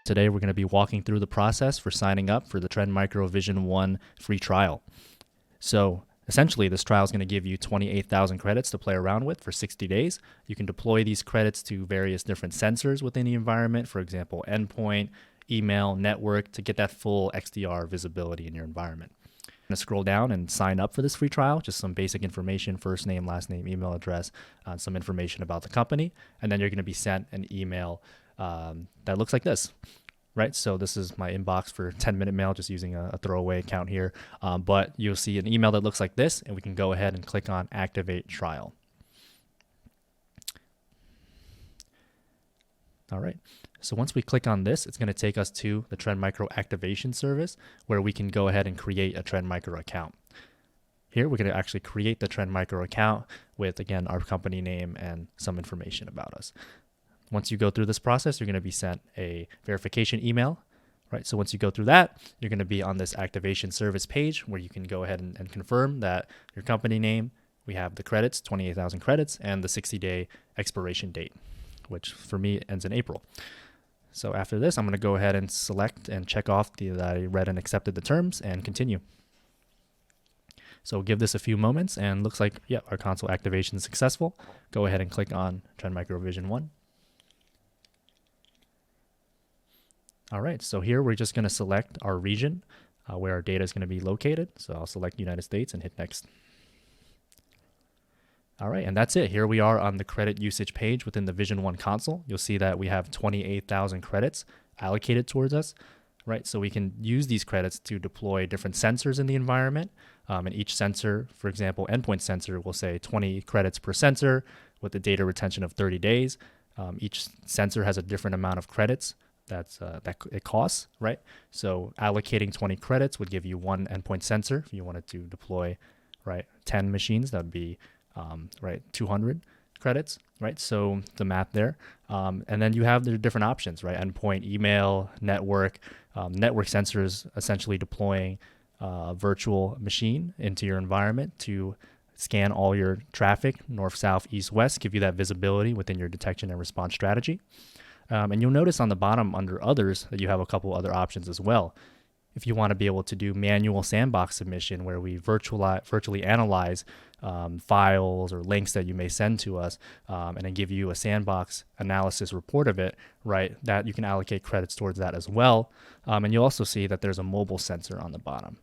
Today, we're going to be walking through the process for signing up for the Trend Micro Vision 1 free trial. So essentially, this trial is going to give you 28,000 credits to play around with for 60 days. You can deploy these credits to various different sensors within the environment, for example, endpoint, email, network, to get that full XDR visibility in your environment. I'm going to scroll down and sign up for this free trial, just some basic information, first name, last name, email address, some information about the company, and then you're going to be sent an email that looks like this. Right, so this is my inbox for 10-minute mail, just using a throwaway account here. But you'll see an email that looks like this, and we can go ahead and click on Activate Trial. All right, so once we click on this, it's going to take us to the Trend Micro activation service, where we can go ahead and create a Trend Micro account. Here, we're going to actually create the Trend Micro account with, again, our company name and some information about us. Once you go through this process, you're going to be sent a verification email, right? So once you go through that, you're going to be on this activation service page where you can go ahead and confirm that your company name, we have the credits, 28,000 credits, and the 60-day expiration date, which for me ends in April. So after this, I'm going to go ahead and select and check off that I read and accepted the terms and continue. So give this a few moments, and looks like, yeah, our console activation is successful. Go ahead and click on Trend Micro Vision 1. All right, so here we're just going to select our region where our data is going to be located. So I'll select United States and hit next. All right, and that's it. Here we are on the credit usage page within the Vision 1 console. You'll see that we have 28,000 credits allocated towards us, right? So we can use these credits to deploy different sensors in the environment. And each sensor, for example, endpoint sensor will say 20 credits per sensor with a data retention of 30 days. Each sensor has a different amount of credits that it costs, right? So allocating 20 credits would give you one endpoint sensor. If you wanted to deploy, right, 10 machines, that would be, right, 200 credits, right? So the math there. And then you have the different options, right? Endpoint, email, network. Network sensors essentially deploying a virtual machine into your environment to scan all your traffic, north, south, east, west, give you that visibility within your detection and response strategy. And you'll notice on the bottom under others that you have a couple other options as well. If you want to be able to do manual sandbox submission, where we virtually analyze files or links that you may send to us, and then give you a sandbox analysis report of it, right, that you can allocate credits towards that as well. And you'll also see that there's a mobile sensor on the bottom,